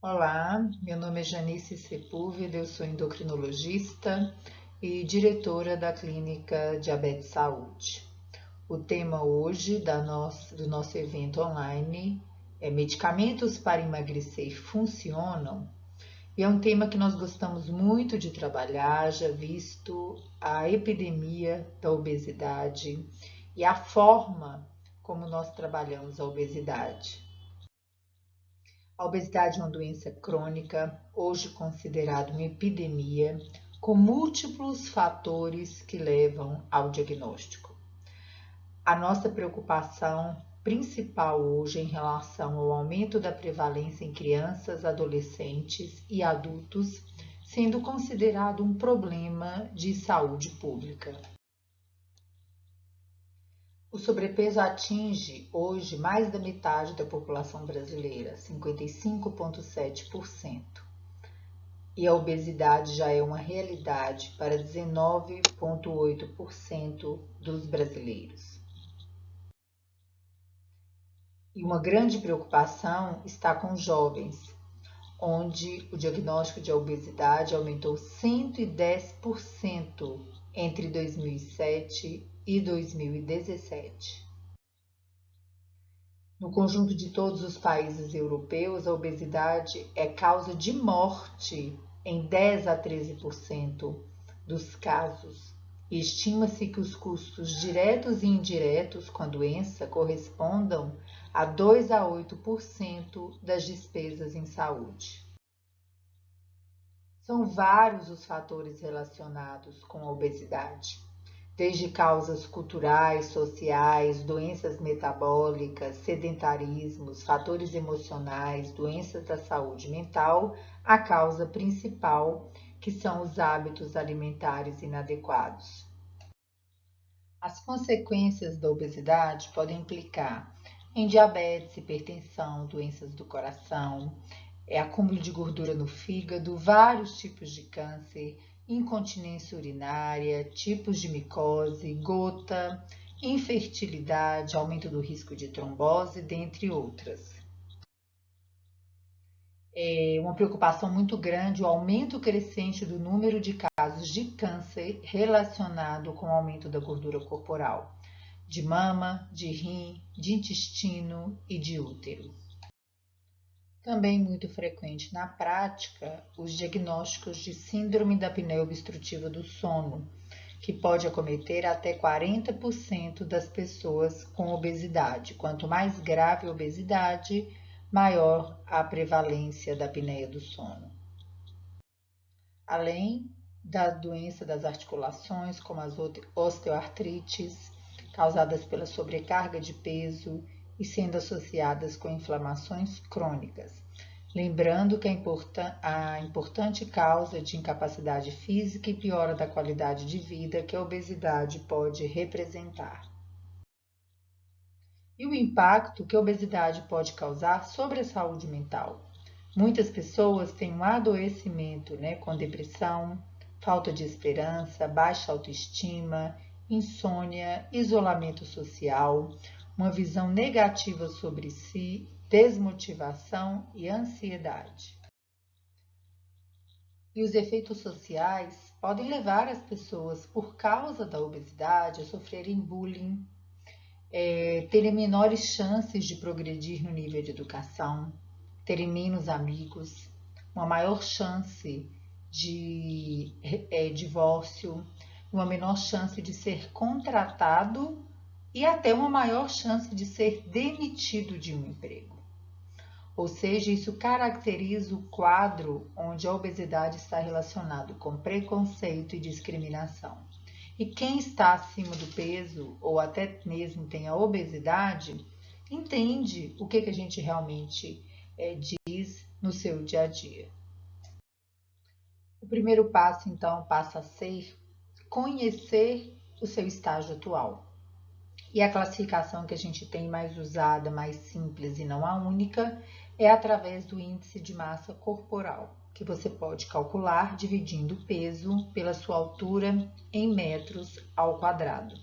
Olá, meu nome é Janice Sepúlveda, eu sou endocrinologista e diretora da Clínica Diabetes Saúde. O tema hoje do nosso evento online é Medicamentos para emagrecer funcionam? E é um tema que nós gostamos muito de trabalhar, já visto a epidemia da obesidade e a forma como nós trabalhamos a obesidade. A obesidade é uma doença crônica, hoje considerada uma epidemia, com múltiplos fatores que levam ao diagnóstico. A nossa preocupação principal hoje é em relação ao aumento da prevalência em crianças, adolescentes e adultos, sendo considerado um problema de saúde pública. O sobrepeso atinge hoje mais da metade da população brasileira, 55,7%. E a obesidade já é uma realidade para 19,8% dos brasileiros. E uma grande preocupação está com jovens, onde o diagnóstico de obesidade aumentou 110% entre 2007 e 2017. No conjunto de todos os países europeus, a obesidade é causa de morte em 10 a 13% dos casos. E estima-se que os custos diretos e indiretos com a doença correspondam a 2 a 8% das despesas em saúde. São vários os fatores relacionados com a obesidade, desde causas culturais, sociais, doenças metabólicas, sedentarismos, fatores emocionais, doenças da saúde mental, a causa principal, que são os hábitos alimentares inadequados. As consequências da obesidade podem implicar em diabetes, hipertensão, doenças do coração, acúmulo de gordura no fígado, vários tipos de câncer, incontinência urinária, tipos de micose, gota, infertilidade, aumento do risco de trombose, dentre outras. É uma preocupação muito grande o aumento crescente do número de casos de câncer relacionado com o aumento da gordura corporal, de mama, de rim, de intestino e de útero. Também muito frequente na prática, os diagnósticos de síndrome da apneia obstrutiva do sono, que pode acometer até 40% das pessoas com obesidade. Quanto mais grave a obesidade, maior a prevalência da apneia do sono. Além da doença das articulações, como as osteoartrites, causadas pela sobrecarga de peso e sendo associadas com inflamações crônicas. Lembrando que a importante causa de incapacidade física e piora da qualidade de vida que a obesidade pode representar. E o impacto que a obesidade pode causar sobre a saúde mental. Muitas pessoas têm um adoecimento, com depressão, falta de esperança, baixa autoestima, insônia, isolamento social, uma visão negativa sobre si, desmotivação e ansiedade. E os efeitos sociais podem levar as pessoas, por causa da obesidade, a sofrerem bullying, terem menores chances de progredir no nível de educação, terem menos amigos, uma maior chance de divórcio, uma menor chance de ser contratado e até uma maior chance de ser demitido de um emprego. Ou seja, isso caracteriza o quadro onde a obesidade está relacionado com preconceito e discriminação. E quem está acima do peso ou até mesmo tem a obesidade, entende o que a gente realmente diz no seu dia a dia. O primeiro passo, então, passa a ser conhecer o seu estágio atual. E a classificação que a gente tem mais usada, mais simples e não a única, é através do índice de massa corporal, que você pode calcular dividindo o peso pela sua altura em metros ao quadrado.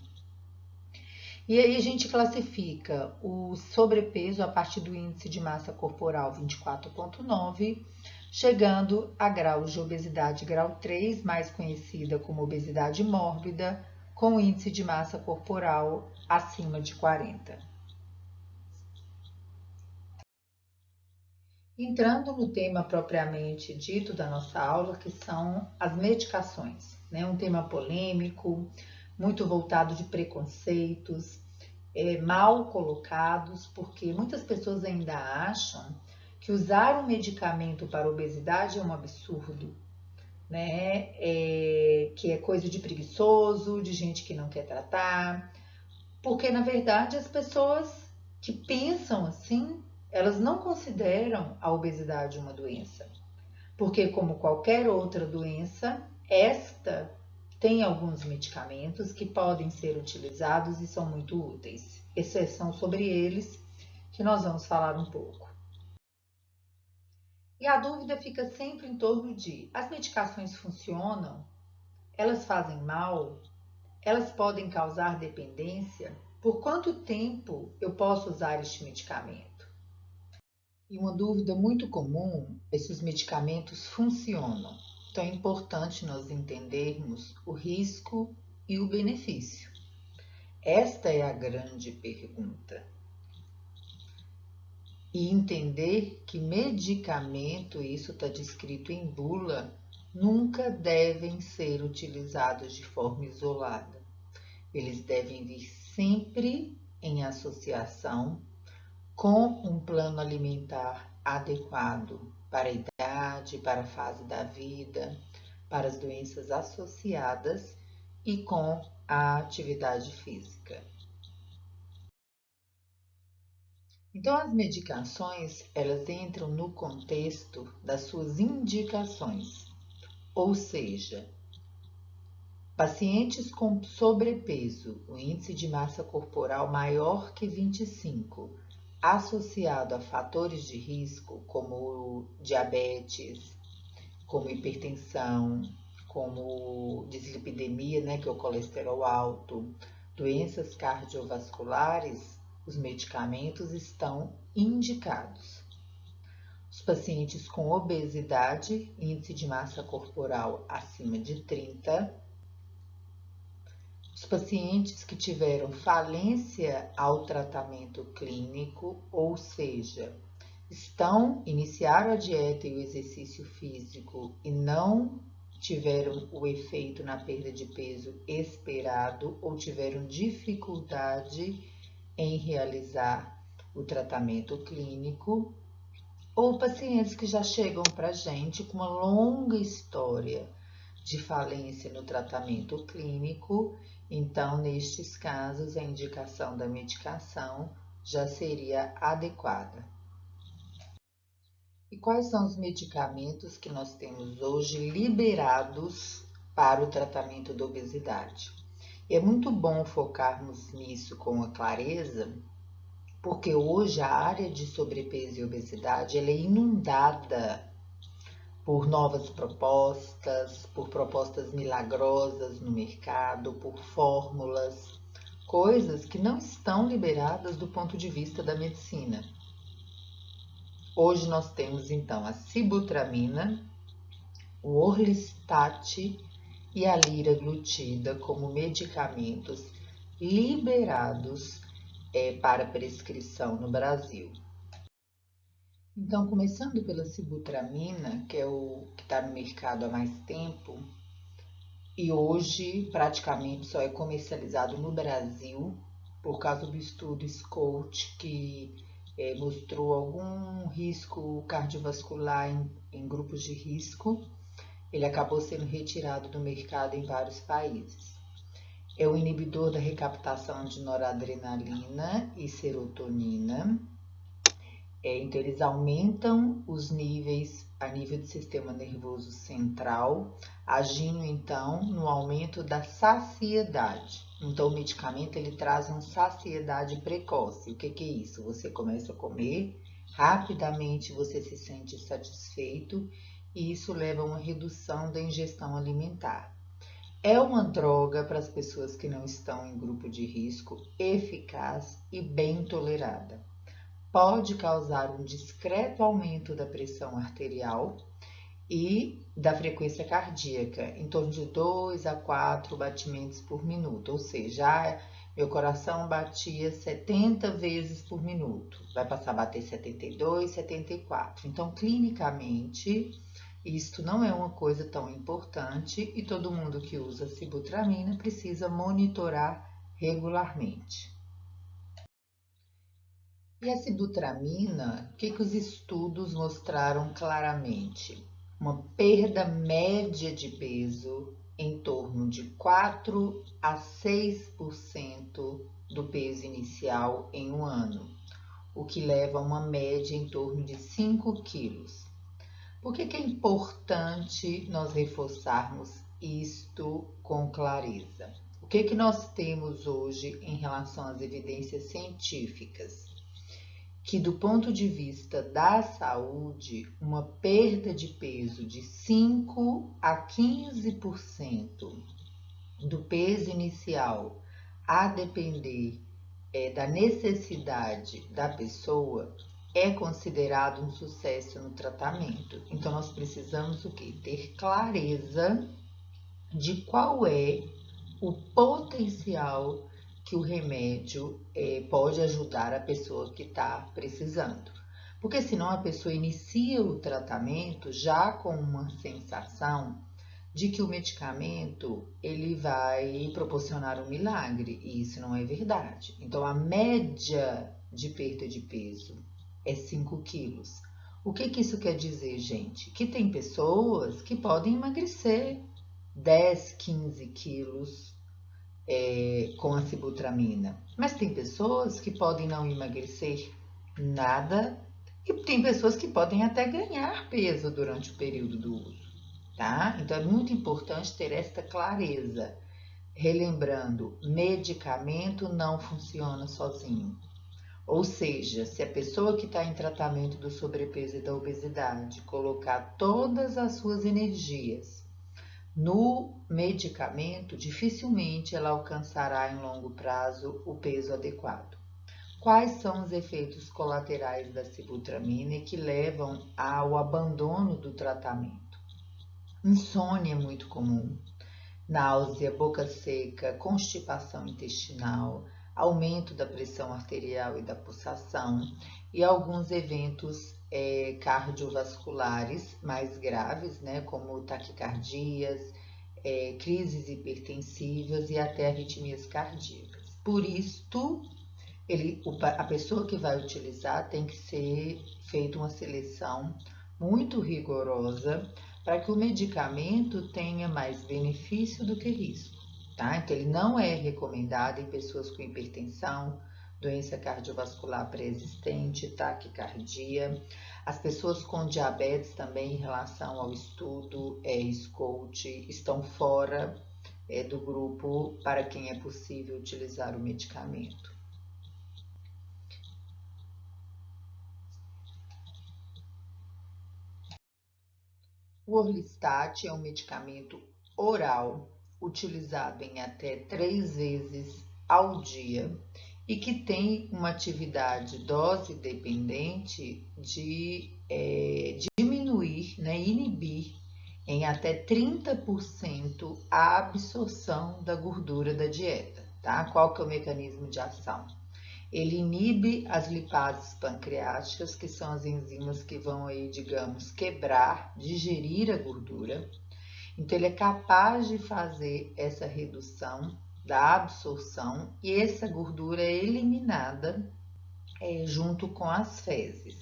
E aí a gente classifica o sobrepeso a partir do índice de massa corporal 24,9, chegando a graus de obesidade grau 3, mais conhecida como obesidade mórbida, com índice de massa corporal acima de 40. Entrando no tema propriamente dito da nossa aula, que são as medicações, né? Um tema polêmico, muito voltado de preconceitos, mal colocados, porque muitas pessoas ainda acham que usar um medicamento para obesidade é um absurdo, né? Que é coisa de preguiçoso, de gente que não quer tratar, porque na verdade as pessoas que pensam assim, elas não consideram a obesidade uma doença, porque como qualquer outra doença, esta tem alguns medicamentos que podem ser utilizados e são muito úteis. Exceção sobre eles, que nós vamos falar um pouco. E a dúvida fica sempre em torno de: as medicações funcionam? Elas fazem mal? Elas podem causar dependência? Por quanto tempo eu posso usar este medicamento? E uma dúvida muito comum é se os medicamentos funcionam. Então é importante nós entendermos o risco e o benefício. Esta é a grande pergunta. E entender que medicamento, isso está descrito em bula, nunca devem ser utilizados de forma isolada. Eles devem vir sempre em associação com um plano alimentar adequado para a idade, para a fase da vida, para as doenças associadas e com a atividade física. Então, as medicações, elas entram no contexto das suas indicações, ou seja, pacientes com sobrepeso, o índice de massa corporal maior que 25, associado a fatores de risco como diabetes, como hipertensão, como dislipidemia, né, que é o colesterol alto, doenças cardiovasculares, os medicamentos estão indicados. Os pacientes com obesidade, índice de massa corporal acima de 30, os pacientes que tiveram falência ao tratamento clínico, ou seja, iniciaram a dieta e o exercício físico e não tiveram o efeito na perda de peso esperado ou tiveram dificuldade em realizar o tratamento clínico, ou pacientes que já chegam para a gente com uma longa história de falência no tratamento clínico. Então, nestes casos, a indicação da medicação já seria adequada. E quais são os medicamentos que nós temos hoje liberados para o tratamento da obesidade? E é muito bom focarmos nisso com a clareza, porque hoje a área de sobrepeso e obesidade ela é inundada por novas propostas, por propostas milagrosas no mercado, por fórmulas, coisas que não estão liberadas do ponto de vista da medicina. Hoje nós temos então a sibutramina, o orlistat e a liraglutida como medicamentos liberados para prescrição no Brasil. Então, começando pela sibutramina, que é o que está no mercado há mais tempo, e hoje praticamente só é comercializado no Brasil, por causa do estudo SCOUT, que mostrou algum risco cardiovascular em grupos de risco. Ele acabou sendo retirado do mercado em vários países. É o inibidor da recaptação de noradrenalina e serotonina. Então, eles aumentam os níveis a nível do sistema nervoso central, agindo então no aumento da saciedade. Então, o medicamento ele traz uma saciedade precoce. O que é isso? Você começa a comer, rapidamente você se sente satisfeito e isso leva a uma redução da ingestão alimentar. É uma droga para as pessoas que não estão em grupo de risco, eficaz e bem tolerada. Pode causar um discreto aumento da pressão arterial e da frequência cardíaca, em torno de 2 a 4 batimentos por minuto, ou seja, meu coração batia 70 vezes por minuto, vai passar a bater 72, 74. Então, clinicamente, isto não é uma coisa tão importante e todo mundo que usa sibutramina precisa monitorar regularmente. E a sibutramina, o que os estudos mostraram claramente? Uma perda média de peso em torno de 4 a 6% do peso inicial em um ano, o que leva a uma média em torno de 5 quilos. Por que é importante nós reforçarmos isto com clareza? O que nós temos hoje em relação às evidências científicas? Que do ponto de vista da saúde, uma perda de peso de 5 a 15% do peso inicial, a depender da necessidade da pessoa, é considerado um sucesso no tratamento. Então, nós precisamos o quê? Ter clareza de qual é o potencial que o remédio pode ajudar a pessoa que está precisando. Porque senão a pessoa inicia o tratamento já com uma sensação de que o medicamento ele vai proporcionar um milagre, e isso não é verdade. Então, a média de perda de peso é 5 quilos. O que isso quer dizer, gente? Que tem pessoas que podem emagrecer 10, 15 quilos com a sibutramina. Mas tem pessoas que podem não emagrecer nada e tem pessoas que podem até ganhar peso durante o período do uso, tá? Então é muito importante ter esta clareza. Relembrando, medicamento não funciona sozinho. Ou seja, se a pessoa que está em tratamento do sobrepeso e da obesidade colocar todas as suas energias no medicamento, dificilmente ela alcançará em longo prazo o peso adequado. Quais são os efeitos colaterais da sibutramina que levam ao abandono do tratamento? Insônia é muito comum, náusea, boca seca, constipação intestinal, aumento da pressão arterial e da pulsação e alguns eventos cardiovasculares mais graves, né, como taquicardias, crises hipertensivas e até arritmias cardíacas. Por isto, a pessoa que vai utilizar tem que ser feita uma seleção muito rigorosa para que o medicamento tenha mais benefício do que risco, tá? Então, ele não é recomendado em pessoas com hipertensão, doença cardiovascular pré-existente, taquicardia. As pessoas com diabetes também, em relação ao estudo SCOUT, estão fora do grupo para quem é possível utilizar o medicamento. O Orlistat é um medicamento oral utilizado em até 3 vezes ao dia e que tem uma atividade dose dependente de diminuir, né, inibir em até 30% a absorção da gordura da dieta, tá? Qual que é o mecanismo de ação? Ele inibe as lipases pancreáticas, que são as enzimas que vão aí, digamos, quebrar, digerir a gordura. Então, ele é capaz de fazer essa redução da absorção e essa gordura é eliminada junto com as fezes.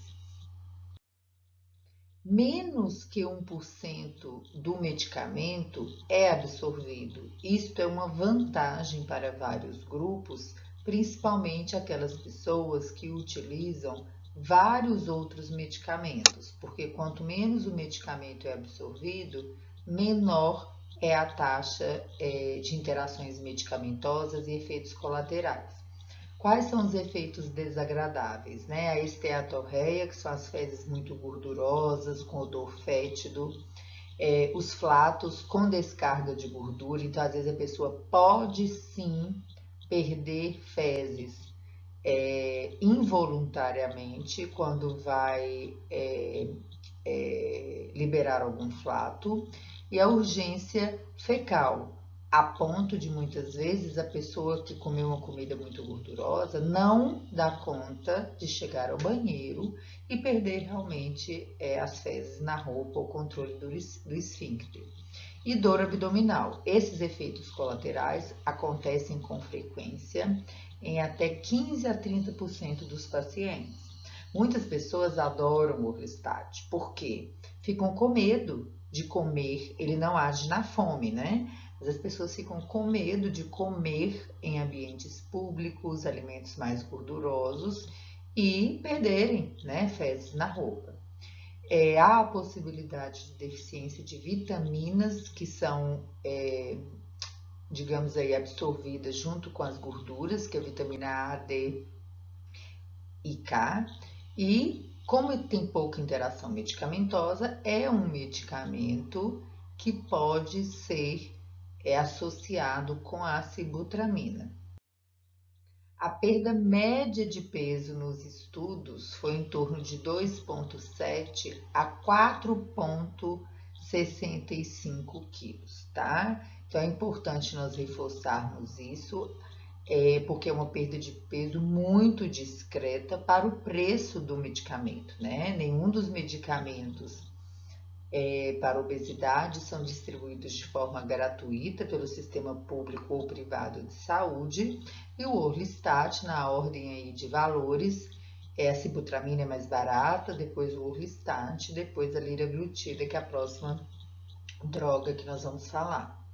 Menos que 1% do medicamento é absorvido. Isto é uma vantagem para vários grupos, principalmente aquelas pessoas que utilizam vários outros medicamentos, porque quanto menos o medicamento é absorvido, menor é a taxa de interações medicamentosas e efeitos colaterais. Quais são os efeitos desagradáveis, né? A esteatorreia, que são as fezes muito gordurosas, com odor fétido, Os flatos com descarga de gordura, então às vezes a pessoa pode sim perder fezes involuntariamente quando vai liberar algum flato, e a urgência fecal, a ponto de muitas vezes a pessoa que comeu uma comida muito gordurosa não dá conta de chegar ao banheiro e perder realmente as fezes na roupa, o controle do esfíncter. E dor abdominal. Esses efeitos colaterais acontecem com frequência em até 15 a 30% dos pacientes. Muitas pessoas adoram o Orlistat, porque ficam com medo de comer, ele não age na fome, né? Mas as pessoas ficam com medo de comer em ambientes públicos, alimentos mais gordurosos e perderem, né, fezes na roupa. Há a possibilidade de deficiência de vitaminas que são, digamos aí, absorvidas junto com as gorduras, que é a vitamina A, D e K, e como tem pouca interação medicamentosa, é um medicamento que pode ser associado com a sibutramina. A perda média de peso nos estudos foi em torno de 2,7 a 4,65 quilos, tá? Então é importante nós reforçarmos isso, porque é uma perda de peso muito discreta para o preço do medicamento, né? Nenhum dos medicamentos para obesidade são distribuídos de forma gratuita pelo sistema público ou privado de saúde, e o Orlistat, na ordem aí de valores, a sibutramina é mais barata, depois o Orlistat, depois a liraglutida, que é a próxima droga que nós vamos falar.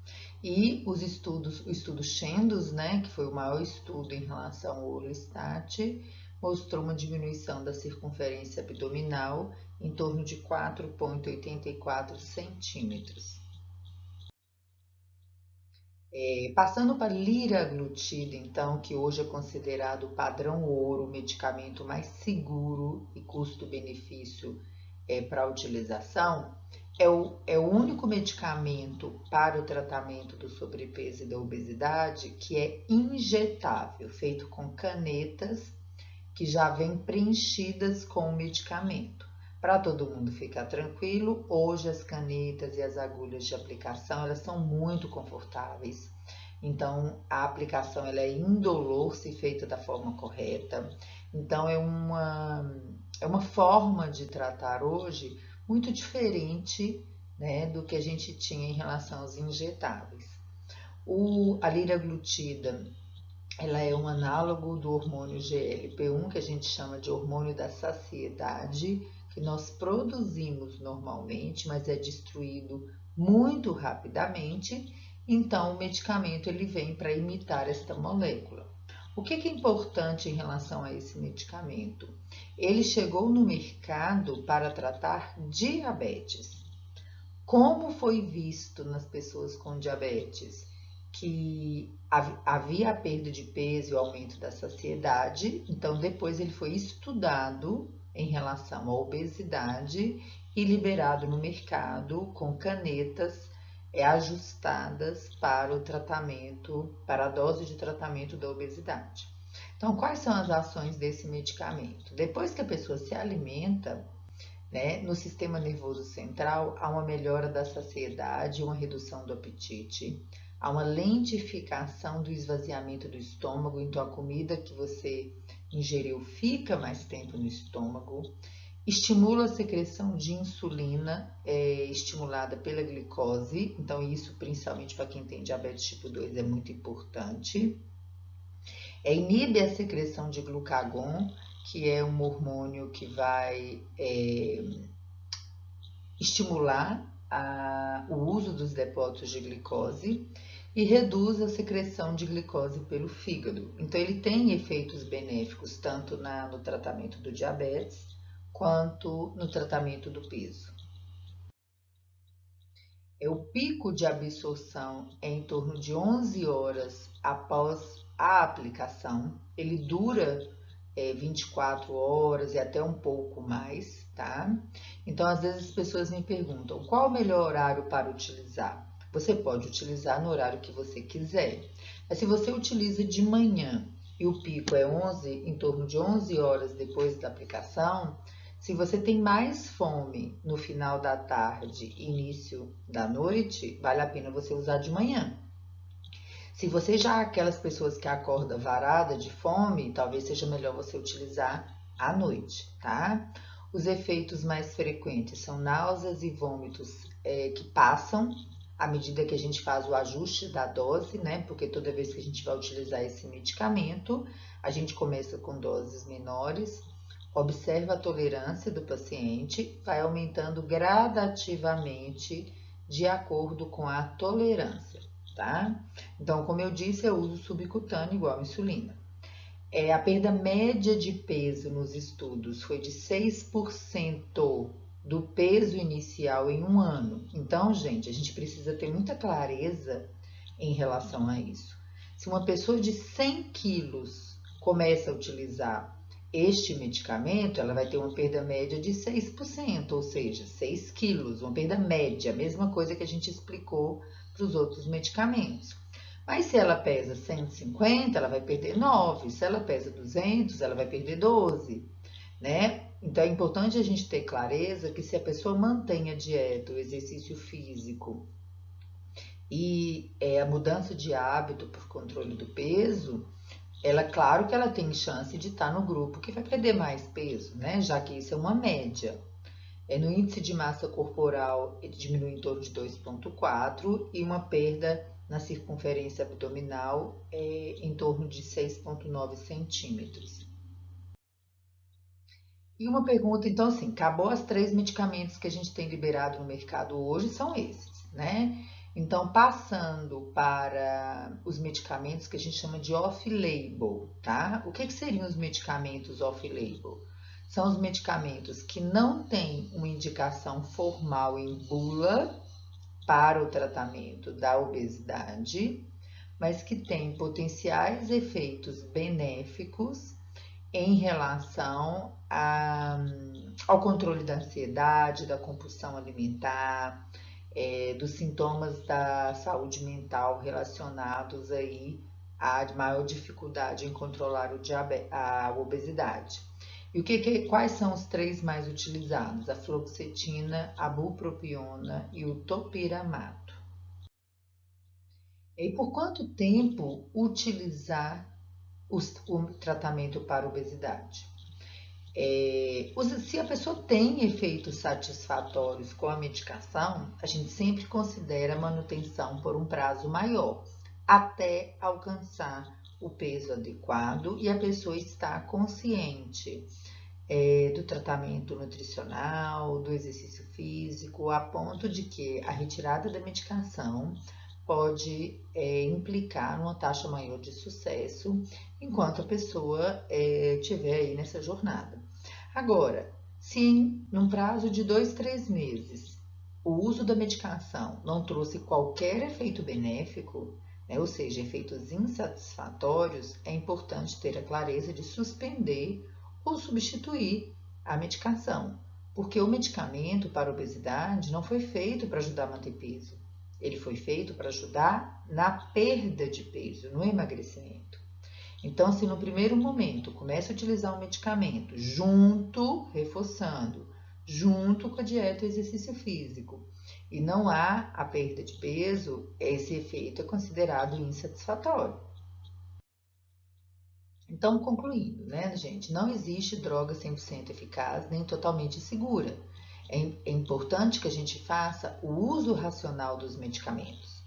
E o estudo Shendos, né, que foi o maior estudo em relação ao Orlistat, mostrou uma diminuição da circunferência abdominal em torno de 4,84 centímetros. Passando para liraglutida, então, que hoje é considerado o padrão ouro, o medicamento mais seguro e custo-benefício para a utilização, é o único medicamento para o tratamento do sobrepeso e da obesidade que é injetável, feito com canetas que já vêm preenchidas com o medicamento. Para todo mundo ficar tranquilo, hoje as canetas e as agulhas de aplicação, elas são muito confortáveis. Então, a aplicação ela é indolor se feita da forma correta. Então, é uma forma de tratar hoje muito diferente, né, do que a gente tinha em relação aos injetáveis. A liraglutida, ela é um análogo do hormônio GLP-1, que a gente chama de hormônio da saciedade, que nós produzimos normalmente, mas é destruído muito rapidamente. Então, o medicamento ele vem para imitar esta molécula. O que é importante em relação a esse medicamento? Ele chegou no mercado para tratar diabetes. Como foi visto nas pessoas com diabetes que havia a perda de peso e o aumento da saciedade, então depois ele foi estudado em relação à obesidade e liberado no mercado com canetas ajustadas para o tratamento, para a dose de tratamento da obesidade. Então, quais são as ações desse medicamento? Depois que a pessoa se alimenta, né, no sistema nervoso central, há uma melhora da saciedade, uma redução do apetite, há uma lentificação do esvaziamento do estômago, então a comida que você ingeriu fica mais tempo no estômago, estimula a secreção de insulina estimulada pela glicose, então isso principalmente para quem tem diabetes tipo 2 é muito importante. Inibe a secreção de glucagon, que é um hormônio que vai estimular o uso dos depósitos de glicose e reduz a secreção de glicose pelo fígado. Então, ele tem efeitos benéficos tanto no tratamento do diabetes quanto no tratamento do peso. O pico de absorção é em torno de 11 horas após a aplicação. Ele dura 24 horas e até um pouco mais, tá? Então, às vezes as pessoas me perguntam qual o melhor horário para utilizar. Você pode utilizar no horário que você quiser. Mas se você utiliza de manhã e o pico é 11, em torno de 11 horas depois da aplicação, se você tem mais fome no final da tarde e início da noite, vale a pena você usar de manhã. Se você já é aquelas pessoas que acorda varada de fome, talvez seja melhor você utilizar à noite, tá? Os efeitos mais frequentes são náuseas e vômitos que passam à medida que a gente faz o ajuste da dose, né? Porque toda vez que a gente vai utilizar esse medicamento, a gente começa com doses menores, observa a tolerância do paciente, vai aumentando gradativamente de acordo com a tolerância, tá? Então, como eu disse, eu uso subcutâneo igual a insulina. A perda média de peso nos estudos foi de 6% do peso inicial em um ano. Então, gente, a gente precisa ter muita clareza em relação a isso. Se uma pessoa de 100 quilos começa a utilizar este medicamento, ela vai ter uma perda média de 6%, ou seja, 6 quilos, uma perda média, a mesma coisa que a gente explicou para os outros medicamentos. Mas se ela pesa 150, ela vai perder 9. Se ela pesa 200, ela vai perder 12, né? Então é importante a gente ter clareza que se a pessoa mantém a dieta, o exercício físico e a mudança de hábito por controle do peso, claro que ela tem chance de estar no grupo que vai perder mais peso, né? Já que isso é uma média. No índice de massa corporal, ele diminui em torno de 2,4 e uma perda na circunferência abdominal em torno de 6,9 centímetros. E uma pergunta, então, assim, acabou os 3 medicamentos que a gente tem liberado no mercado hoje, são esses, né? Então, passando para os medicamentos que a gente chama de off-label, tá? O que seriam os medicamentos off-label? São os medicamentos que não têm uma indicação formal em bula para o tratamento da obesidade, mas que têm potenciais efeitos benéficos em relação ao controle da ansiedade, da compulsão alimentar, dos sintomas da saúde mental relacionados aí à maior dificuldade em controlar a obesidade. E quais são os 3 mais utilizados? A fluoxetina, a bupropiona e o topiramato. E por quanto tempo utilizar o tratamento para obesidade? Se a pessoa tem efeitos satisfatórios com a medicação, a gente sempre considera a manutenção por um prazo maior, até alcançar o peso adequado e a pessoa estar consciente do tratamento nutricional, do exercício físico, a ponto de que a retirada da medicação pode implicar numa taxa maior de sucesso enquanto a pessoa estiver aí nessa jornada. Agora, se num prazo de 2, 3 meses o uso da medicação não trouxe qualquer efeito benéfico, né, ou seja, efeitos insatisfatórios, é importante ter a clareza de suspender ou substituir a medicação, porque o medicamento para obesidade não foi feito para ajudar a manter peso. Ele foi feito para ajudar na perda de peso, no emagrecimento. Então, se no primeiro momento começa a utilizar um medicamento reforçando, junto com a dieta e exercício físico, e não há a perda de peso, esse efeito é considerado insatisfatório. Então, concluindo, né, gente, não existe droga 100% eficaz nem totalmente segura. É importante que a gente faça o uso racional dos medicamentos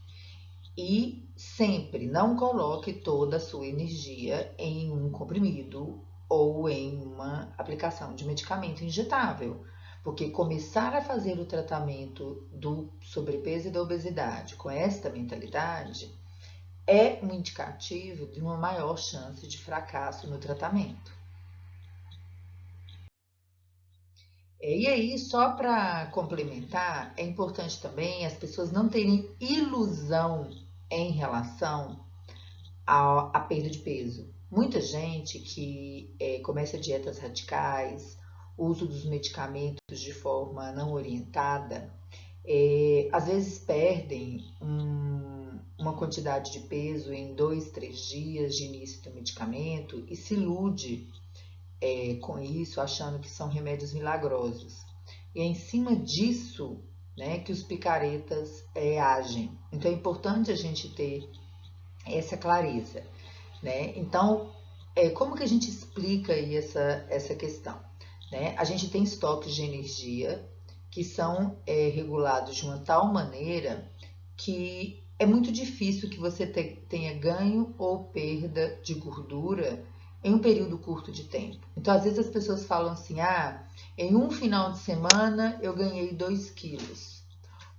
e sempre não coloque toda a sua energia em um comprimido ou em uma aplicação de medicamento injetável, porque começar a fazer o tratamento do sobrepeso e da obesidade com esta mentalidade é um indicativo de uma maior chance de fracasso no tratamento. E aí, só para complementar, é importante também as pessoas não terem ilusão em relação à perda de peso. Muita gente que começa dietas radicais, uso dos medicamentos de forma não orientada, às vezes perdem uma quantidade de peso em 2, 3 dias de início do medicamento e se ilude com isso, achando que são remédios milagrosos. E é em cima disso, né, que os picaretas agem. Então é importante a gente ter essa clareza, né? Então, como que a gente explica aí essa questão? Né? A gente tem estoques de energia que são regulados de uma tal maneira que é muito difícil que você tenha ganho ou perda de gordura em um período curto de tempo. Então, às vezes as pessoas falam assim, em um final de semana eu ganhei 2 quilos.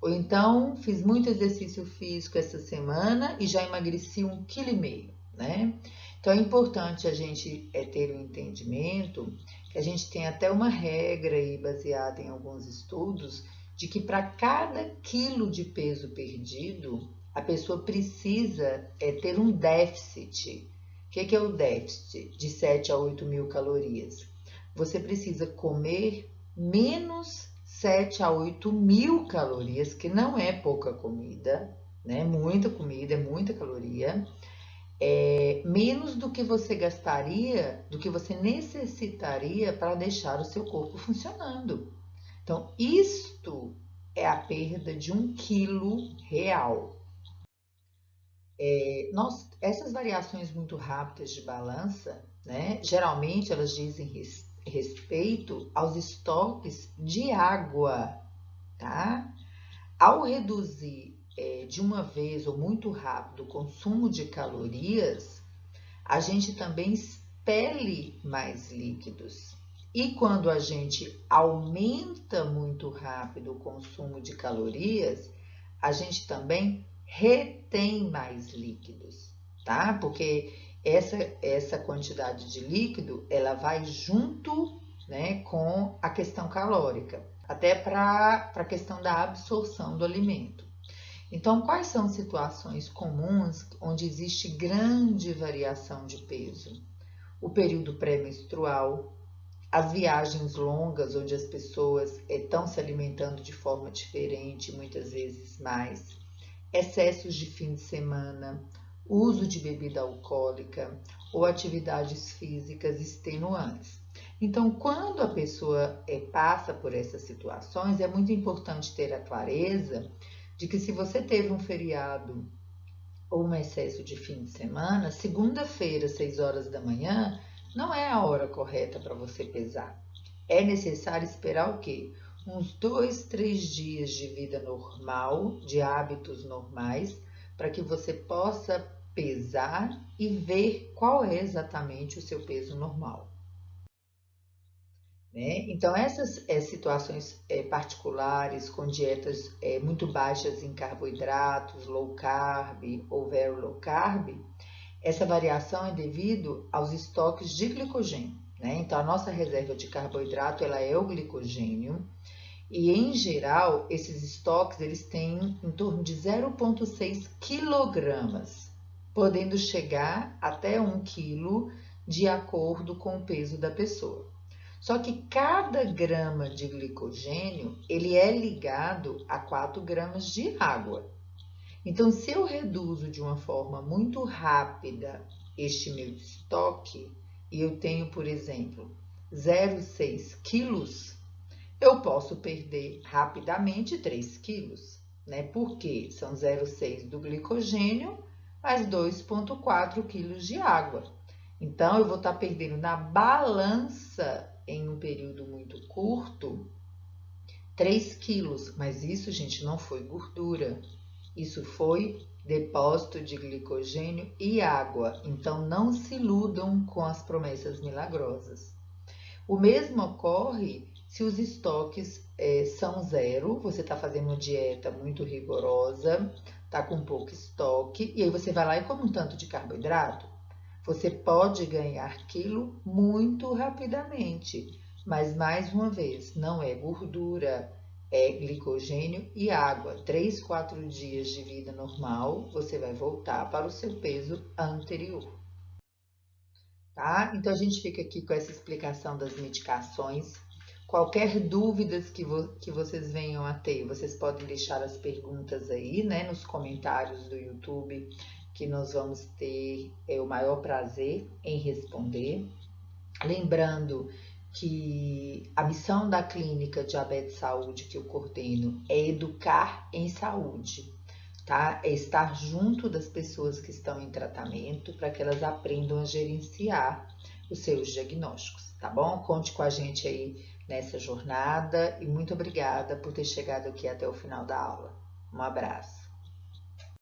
Ou então, fiz muito exercício físico essa semana e já emagreci 1,5 kg, né? Então, é importante a gente ter um entendimento, que a gente tem até uma regra aí baseada em alguns estudos, de que para cada quilo de peso perdido, a pessoa precisa ter um déficit. O que é o déficit? De 7 a 8 mil calorias. Você precisa comer menos 7 a 8 mil calorias, que não é pouca comida, né? Muita comida, é muita caloria. Menos do que você gastaria, do que você necessitaria para deixar o seu corpo funcionando. Então, isto é a perda de 1 quilo real. Essas variações muito rápidas de balança, né, geralmente elas dizem respeito aos estoques de água, tá? Ao reduzir de uma vez ou muito rápido o consumo de calorias, a gente também expele mais líquidos. E quando a gente aumenta muito rápido o consumo de calorias, a gente também retém mais líquidos, tá? Porque essa quantidade de líquido, ela vai junto, né, com a questão calórica, até para a questão da absorção do alimento. Então, quais são situações comuns onde existe grande variação de peso? O período pré-menstrual, as viagens longas, onde as pessoas estão se alimentando de forma diferente, muitas vezes mais, excessos de fim de semana, uso de bebida alcoólica ou atividades físicas extenuantes. Então, quando a pessoa passa por essas situações, é muito importante ter a clareza de que se você teve um feriado ou um excesso de fim de semana, segunda-feira, 6 horas da manhã, não é a hora correta para você pesar. É necessário esperar o quê? Uns 2, 3 dias de vida normal, de hábitos normais, para que você possa pesar e ver qual é exatamente o seu peso normal. Né? Então, essas situações particulares, com dietas muito baixas em carboidratos, low carb ou very low carb, essa variação é devido aos estoques de glicogênio. Né? Então, a nossa reserva de carboidrato ela é o glicogênio e, em geral, esses estoques eles têm em torno de 0,6 quilogramas, podendo chegar até 1 quilo de acordo com o peso da pessoa. Só que cada grama de glicogênio, ele é ligado a 4 gramas de água. Então, se eu reduzo de uma forma muito rápida este meu estoque, e eu tenho, por exemplo, 0,6 quilos, eu posso perder rapidamente 3 quilos, né? Porque são 0,6 do glicogênio mais 2,4 quilos de água. Então, eu vou estar perdendo na balança, em um período muito curto, 3 quilos. Mas isso, gente, não foi gordura. Isso foi depósito de glicogênio e água. Então, não se iludam com as promessas milagrosas. O mesmo ocorre se os estoques são zero, você está fazendo uma dieta muito rigorosa, está com pouco estoque, e aí você vai lá e come um tanto de carboidrato. Você pode ganhar quilo muito rapidamente, mas mais uma vez, não é gordura, é glicogênio e água. 3, 4 dias de vida normal, você vai voltar para o seu peso anterior. tá? Então a gente fica aqui com essa explicação das medicações. Qualquer dúvidas que vocês venham a ter, vocês podem deixar as perguntas aí, né, nos comentários do YouTube, que nós vamos ter o maior prazer em responder. Lembrando que a missão da Clínica Diabetes Saúde que eu coordeno é educar em saúde, tá? É estar junto das pessoas que estão em tratamento para que elas aprendam a gerenciar os seus diagnósticos, tá bom? Conte com a gente aí nessa jornada e muito obrigada por ter chegado aqui até o final da aula. Um abraço.